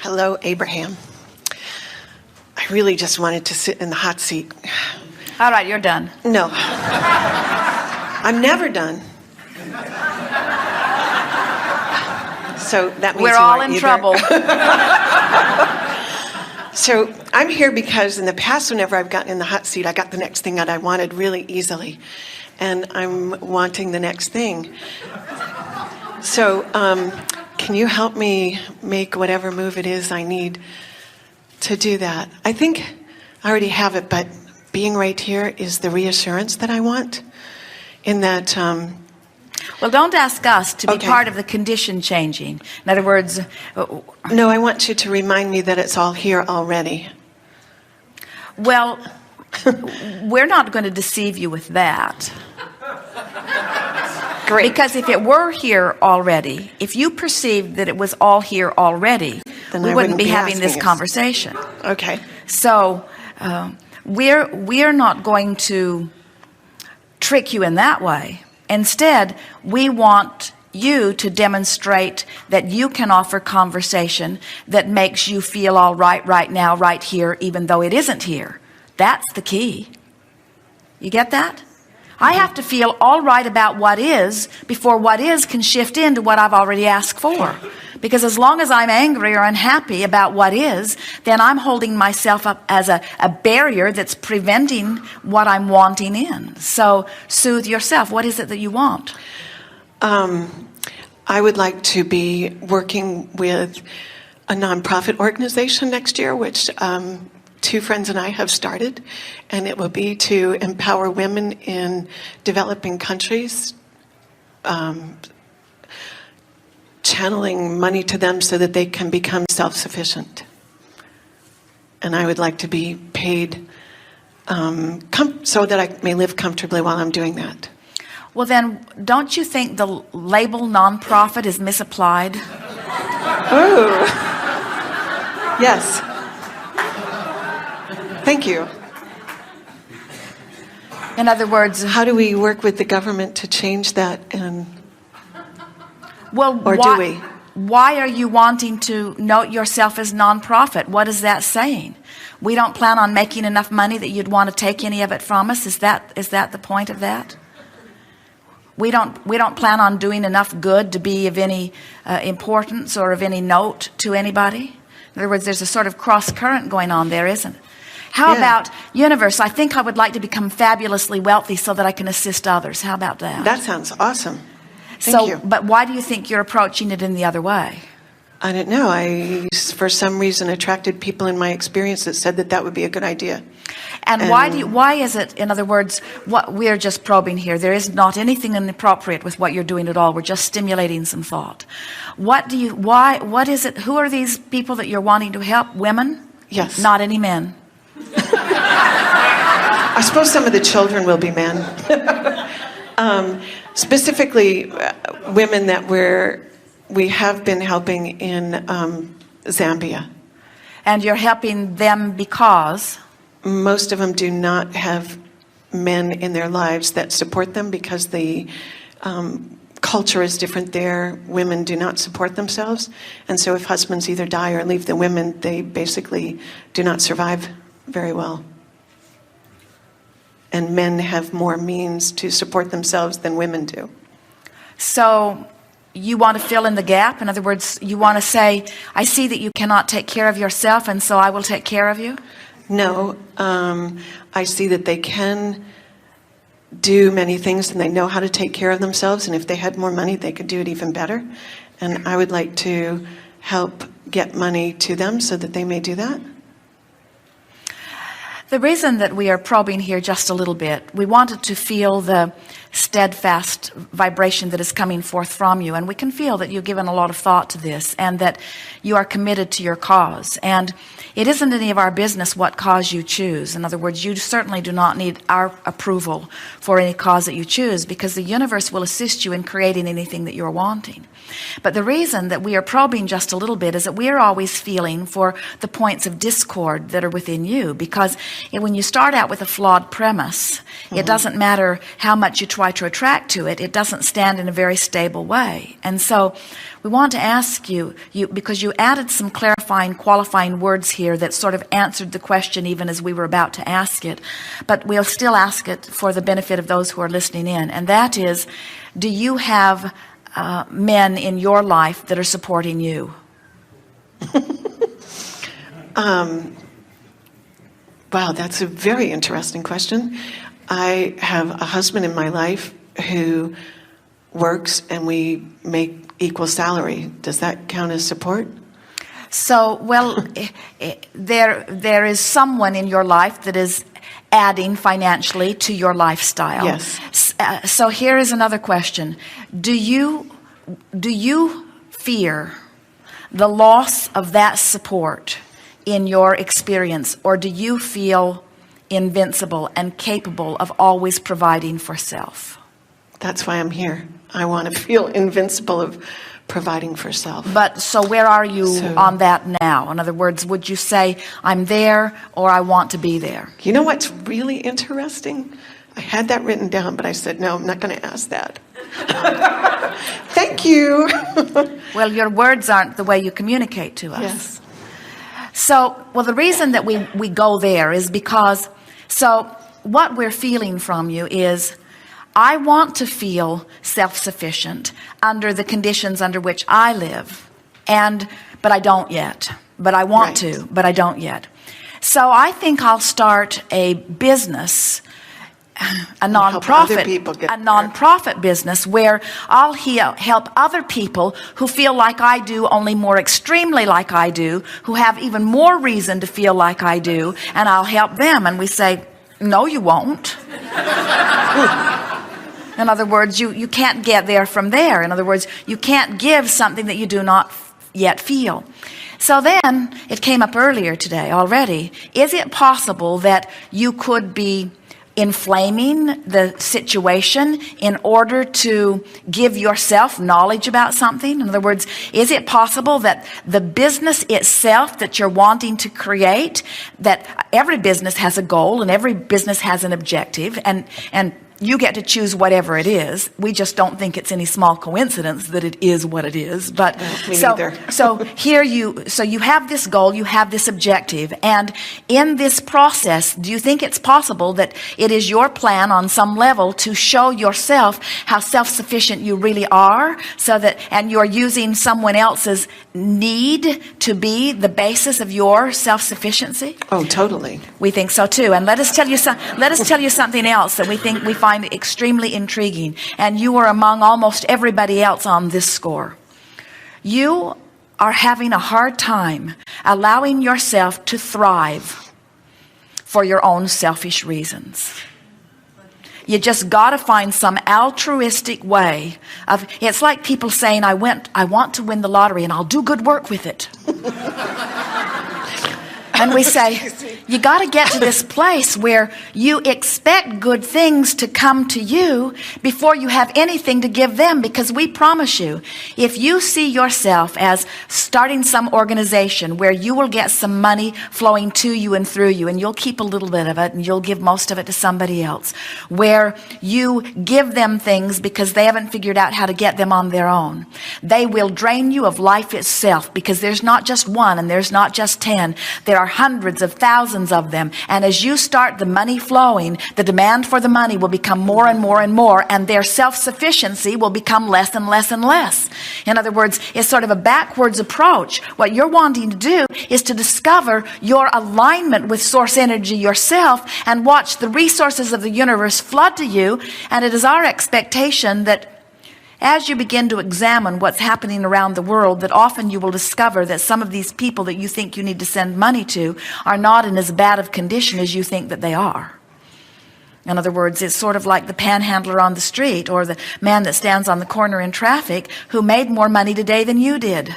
Hello, Abraham. I really just wanted to sit in the hot seat. All right, you're done. No. I'm never done. So that means we're all in trouble. So I'm here because in the past, whenever I've gotten in the hot seat, I got the next thing that I wanted really easily. And I'm wanting the next thing. So can you help me make whatever move it is I need to do that? I think I already have it, but being right here is the reassurance that I want in that... well, don't ask us to be Okay. part of the condition changing. In other words... No, I want you to remind me that it's all here already. Well, we're not going to deceive you with that. Great. Because if it were here already, if you perceived that it was all here already, Then we I wouldn't be having asking this you. conversation. Okay. So we're not going to trick you in that way. Instead, we want you to demonstrate that you can offer conversation that makes you feel all right now, right here, even though it isn't here. That's the key. You get that? I have to feel all right about what is before what is can shift into what I've already asked for. Because as long as I'm angry or unhappy about what is, then I'm holding myself up as a barrier that's preventing what I'm wanting in. So soothe yourself. What is it that you want? I would like to be working with a nonprofit organization next year, which two friends and I have started, and it will be to empower women in developing countries, channeling money to them so that they can become self-sufficient. And I would like to be paid so that I may live comfortably while I'm doing that. Well, then, don't you think the label nonprofit is misapplied? Oh, yes. Thank you. In other words, How do we work with the government to change that? well, Or do we? Why are you wanting to note yourself as nonprofit? What is that saying? We don't plan on making enough money that you'd want to take any of it from us. Is that the point of that? We don't plan on doing enough good to be of any importance or of any note to anybody. In other words, there's a sort of cross current going on there, isn't it? How about, universe, I think I would like to become fabulously wealthy so that I can assist others. How about that? That sounds awesome. Thank you. But why do you think you're approaching it in the other way? I don't know. I, for some reason, attracted people in my experience that said that would be a good idea. And why is it, in other words, what we're just probing here, there is not anything inappropriate with what you're doing at all. We're just stimulating some thought. What is it, who are these people that you're wanting to help? Women? Yes. Not any men. I suppose some of the children will be men. Specifically, women that we have been helping in Zambia. And you're helping them because? Most of them do not have men in their lives that support them because the culture is different there. Women do not support themselves. And so if husbands either die or leave the women, they basically do not survive very well. And men have more means to support themselves than women do. So you want to fill in the gap? In other words, you want to say, I see that you cannot take care of yourself, and so I will take care of you? No, I see that they can do many things and they know how to take care of themselves, and if they had more money, they could do it even better. And I would like to help get money to them so that they may do that. The reason that we are probing here just a little bit, we wanted to feel the steadfast vibration that is coming forth from you. And we can feel that you've given a lot of thought to this and that you are committed to your cause. And it isn't any of our business what cause you choose. In other words, you certainly do not need our approval for any cause that you choose, because the universe will assist you in creating anything that you're wanting. But the reason that we are probing just a little bit is that we are always feeling for the points of discord that are within you, because when you start out with a flawed premise, it doesn't matter how much you try to attract to it, it doesn't stand in a very stable way. And so we want to ask you, because you added some clarifying, qualifying words here that sort of answered the question even as we were about to ask it, but we'll still ask it for the benefit of those who are listening in. And that is, do you have men in your life that are supporting you? Wow, that's a very interesting question. I have a husband in my life who works and we make equal salary. Does that count as support? So, well, there is someone in your life that is adding financially to your lifestyle. Yes. So here is another question. Do you fear the loss of that support in your experience, or do you feel invincible and capable of always providing for self? That's why I'm here. I want to feel invincible of providing for self. But so where are you on that now? In other words, would you say, I'm there, or I want to be there? You know what's really interesting? I had that written down, but I said, no, I'm not going to ask that. Thank you. Well, your words aren't the way you communicate to us. Yes. So, well, the reason that we go there is because, so what we're feeling from you is, I want to feel self-sufficient under the conditions under which I live, but I don't yet. But I want to, but I don't yet. So I think I'll start a business, a nonprofit business where I'll help other people who feel like I do, only more extremely like I do, who have even more reason to feel like I do, and I'll help them. And we say, no, you won't. In other words, you can't get there from there. In other words, you can't give something that you do not yet feel. So then, it came up earlier today already. Is it possible that you could be inflaming the situation in order to give yourself knowledge about something? In other words, is it possible that the business itself that you're wanting to create, that every business has a goal and every business has an objective, and you get to choose whatever it is. We just don't think it's any small coincidence that it is what it is. But so here you have this goal, you have this objective, and in this process, do you think it's possible that it is your plan on some level to show yourself how self-sufficient you really are, and you're using someone else's need to be the basis of your self-sufficiency? Oh, totally. We think so too. And let us tell you something else that we find extremely intriguing, and you are among almost everybody else on this score. You are having a hard time allowing yourself to thrive for your own selfish reasons. You just got to find some altruistic way of, it's like people saying, I want to win the lottery and I'll do good work with it. And we say, you got to get to this place where you expect good things to come to you before you have anything to give them, because we promise you, if you see yourself as starting some organization where you will get some money flowing to you and through you, and you'll keep a little bit of it and you'll give most of it to somebody else, where you give them things because they haven't figured out how to get them on their own, they will drain you of life itself, because there's not just one and there's not just 10. There are hundreds of thousands of them, and as you start the money flowing, the demand for the money will become more and more and more, and their self-sufficiency will become less and less and less. In other words, it's sort of a backwards approach. What you're wanting to do is to discover your alignment with source energy yourself and watch the resources of the universe flood to you. And it is our expectation that as you begin to examine what's happening around the world, that often you will discover that some of these people that you think you need to send money to are not in as bad of condition as you think that they are. In other words, it's sort of like the panhandler on the street, or the man that stands on the corner in traffic who made more money today than you did.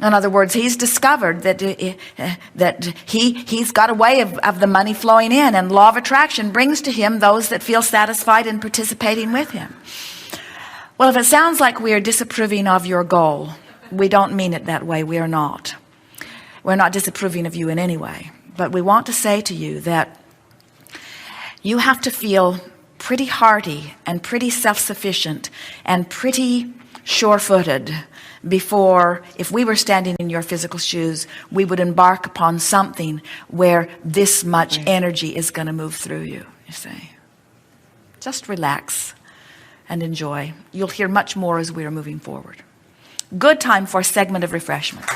In other words, he's discovered that he's got a way of the money flowing in, and law of attraction brings to him those that feel satisfied in participating with him. Well, if it sounds like we are disapproving of your goal, we don't mean it that way. We are not. We're not disapproving of you in any way. But we want to say to you that you have to feel pretty hearty and pretty self-sufficient and pretty sure-footed before, if we were standing in your physical shoes, we would embark upon something where this much energy is going to move through you, you see. Just relax and enjoy. You'll hear much more as we are moving forward. Good time for a segment of refreshment.